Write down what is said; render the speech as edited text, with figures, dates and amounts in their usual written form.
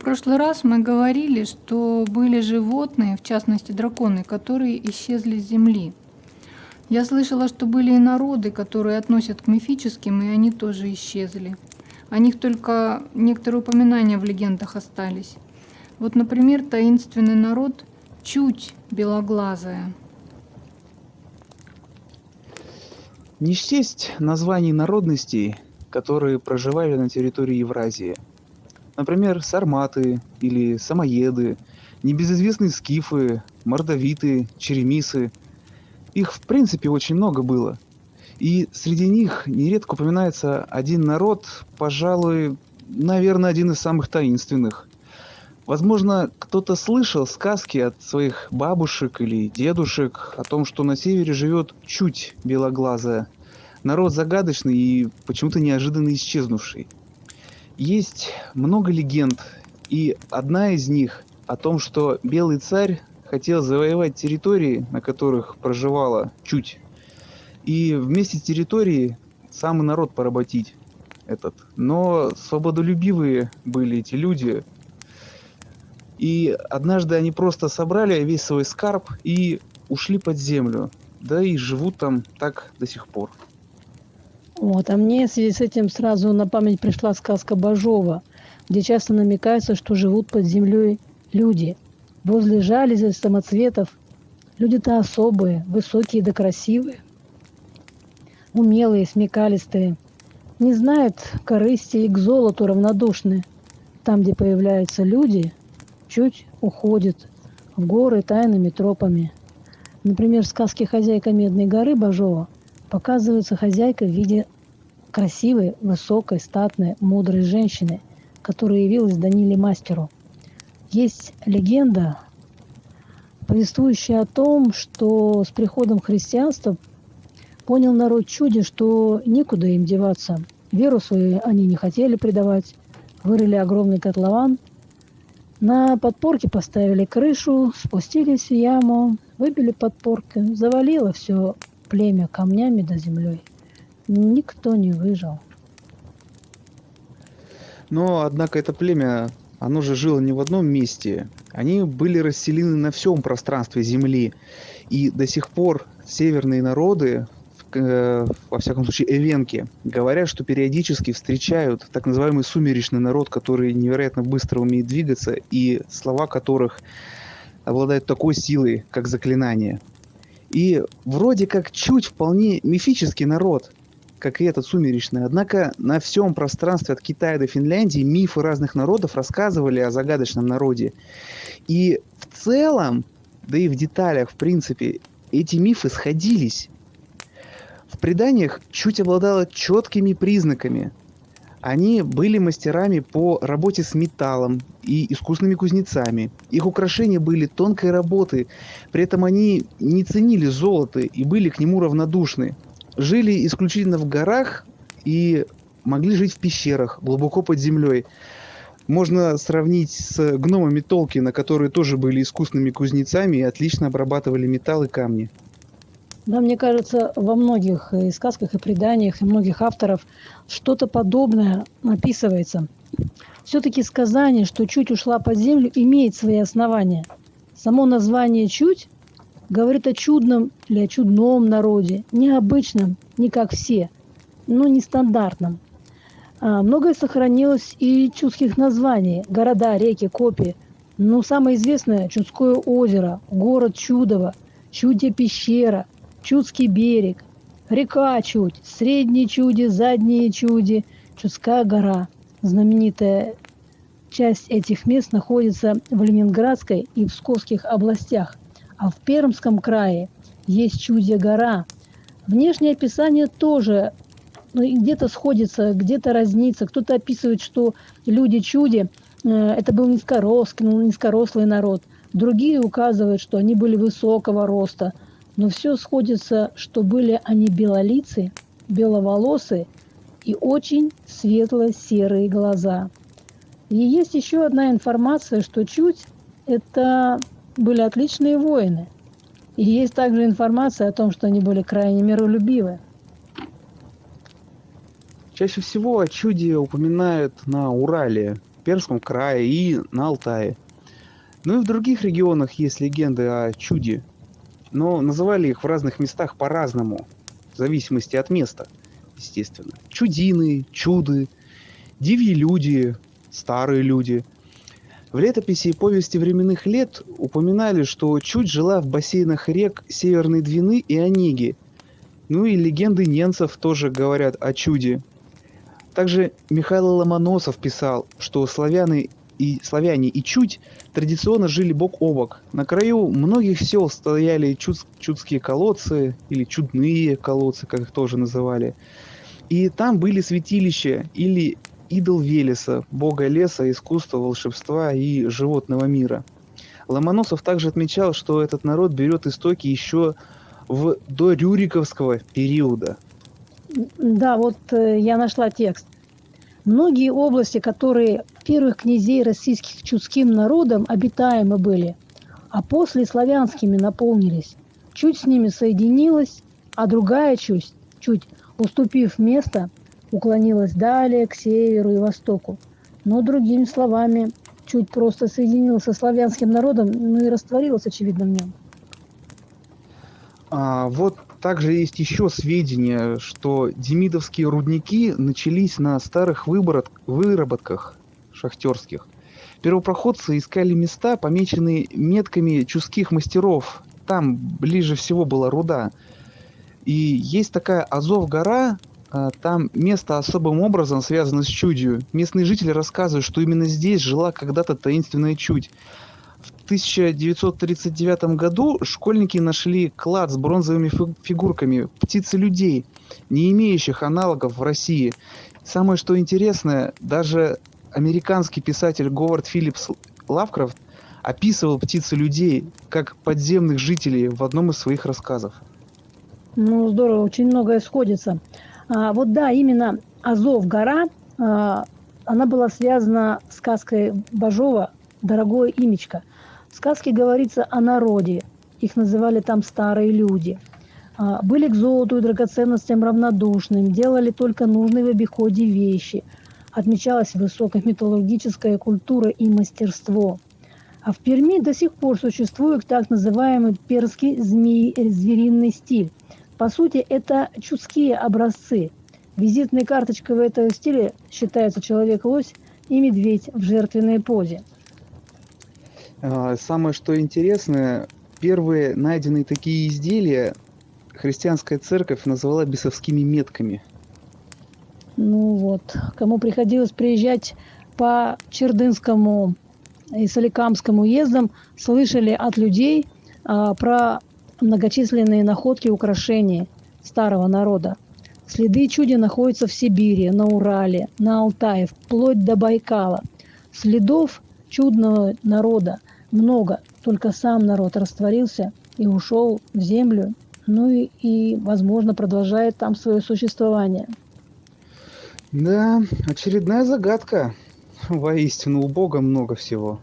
прошлый раз мы говорили, что были животные, в частности драконы, которые исчезли с Земли. Я слышала, что были и народы, которые относят к мифическим, и они тоже исчезли. О них только некоторые упоминания в легендах остались. Вот, например, таинственный народ Чуть белоглазая. Не счесть названий народностей, которые проживали на территории Евразии. Например, сарматы или самоеды, небезызвестные скифы, мордовиты, черемисы. Их в принципе очень много было. И среди них нередко упоминается один народ, пожалуй, наверное, один из самых таинственных. Возможно, кто-то слышал сказки от своих бабушек или дедушек о том, что на севере живет Чуть белоглазая. Народ загадочный и почему-то неожиданно исчезнувший. Есть много легенд, и одна из них о том, что Белый царь хотел завоевать территории, на которых проживала Чуть, и вместе с территорией самый народ поработить этот. Но свободолюбивые были эти люди, и однажды они просто собрали весь свой скарб и ушли под землю. Да и живут там так до сих пор. Вот, а мне в связи с этим сразу на память пришла сказка Бажова, где часто намекается, что живут под землей люди. Возле жалезей самоцветов люди-то особые, высокие да красивые, умелые, смекалистые, не знают корысти и к золоту равнодушны. Там, где появляются люди, Чуть уходит в горы тайными тропами. Например, в сказке «Хозяйка Медной горы» Бажова показывается хозяйка в виде красивой, высокой, статной, мудрой женщины, которая явилась Даниле мастеру. Есть легенда, повествующая о том, что с приходом христианства понял народ Чуди, что некуда им деваться. Веру свою они не хотели предавать, вырыли огромный котлован, на подпорке поставили крышу, спустились в яму, выбили подпорки, завалило все племя камнями да землей. Никто не выжил. Но, однако, это племя, оно же жило не в одном месте. Они были расселены на всем пространстве Земли. И до сих пор северные народы, во всяком случае эвенки, говорят, что периодически встречают так называемый сумеречный народ, который невероятно быстро умеет двигаться, и слова которых обладают такой силой, как заклинание. И вроде как Чуть вполне мифический народ, как и этот сумеречный. Однако на всем пространстве от Китая до Финляндии мифы разных народов рассказывали о загадочном народе. И в целом, да и в деталях, в принципе, эти мифы сходились. В преданиях Чуть обладала четкими признаками. Они были мастерами по работе с металлом и искусными кузнецами. Их украшения были тонкой работы, при этом они не ценили золото и были к нему равнодушны. Жили исключительно в горах и могли жить в пещерах, глубоко под землей. Можно сравнить с гномами Толкина, которые тоже были искусными кузнецами и отлично обрабатывали металл и камни. Да, мне кажется, во многих и сказках, и преданиях, и многих авторов что-то подобное описывается. Все-таки сказание, что Чуть ушла под землю, имеет свои основания. Само название Чуть говорит о чудном или о чудном народе, необычном, не как все, но нестандартном. Многое сохранилось и чудских названий. Города, реки, копии. Но самое известное – Чудское озеро, город Чудово, Чудья пещера, Чудский берег, река Чудь, Средние Чуди, Задние Чуди, Чудская гора. Знаменитая часть этих мест находится в Ленинградской и Псковских областях, а в Пермском крае есть Чудья гора. Внешнее описание тоже где-то сходится, где-то разнится. Кто-то описывает, что люди-чуди это был низкорослый народ. Другие указывают, что они были высокого роста. Но все сходится, что были они белолицые, беловолосые и очень светло-серые глаза. И есть еще одна информация, что Чуть – это были отличные воины. И есть также информация о том, что они были крайне миролюбивы. Чаще всего о Чуде упоминают на Урале, Пермском крае и на Алтае. Ну и в других регионах есть легенды о чуде, но называли их в разных местах по-разному, в зависимости от места, естественно. Чудины, чуды, дивьи люди, старые люди. В летописи и повести временных лет упоминали, что чудь жила в бассейнах рек Северной Двины и Онеги. Ну и легенды ненцев тоже говорят о чуде. Также Михаил Ломоносов писал, что славяне и чудь традиционно жили бок о бок. На краю многих сел стояли чудские колодцы, или чудные колодцы, как их тоже называли. И там были святилища или идол Велеса, бога леса, искусства, волшебства и животного мира. Ломоносов также отмечал, что этот народ берет истоки еще в дорюриковского периода. Да, вот я нашла текст. Многие области, которые первых князей российских чудским народом обитаемы были, а после славянскими наполнились. Чуть с ними соединилась, а другая чуть, уступив место, уклонилась далее к северу и востоку. Но другими словами, чуть просто соединилась со славянским народом, ну и растворилась, очевидно, в нем. Вот также есть еще сведения, что демидовские рудники начались на старых выработках шахтерских. Первопроходцы искали места, помеченные метками чудских мастеров. Там ближе всего была руда. И есть такая Азов-гора, там место особым образом связано с чудью. Местные жители рассказывают, что именно здесь жила когда-то таинственная чудь. В 1939 году школьники нашли клад с бронзовыми фигурками птиц-людей, не имеющих аналогов в России. Самое что интересное, даже американский писатель Говард Филлипс Лавкрафт описывал птиц-людей как подземных жителей в одном из своих рассказов. Ну, здорово, очень многое сходится. Вот да, именно Азов-гора, она была связана с сказкой Бажова «Дорогое имечко». В сказке говорится о народе. Их называли там старые люди. Были к золоту и драгоценностям равнодушным, делали только нужные в обиходе вещи. Отмечалась высокая металлургическая культура и мастерство. А в Перми до сих пор существует так называемый пермский звериный стиль. По сути, это чудские образцы. Визитной карточкой в этом стиле считается человек-лось и медведь в жертвенной позе. Самое что интересное, первые найденные такие изделия христианская церковь назвала бесовскими метками. Ну вот, кому приходилось приезжать по Чердынскому и Соликамскому уездам, слышали от людей про многочисленные находки и украшения старого народа. Следы чуди находятся в Сибири, на Урале, на Алтае, вплоть до Байкала. Следов чудного народа много, только сам народ растворился и ушел в землю, ну и возможно, продолжает там свое существование. Да, очередная загадка. Воистину, у Бога много всего.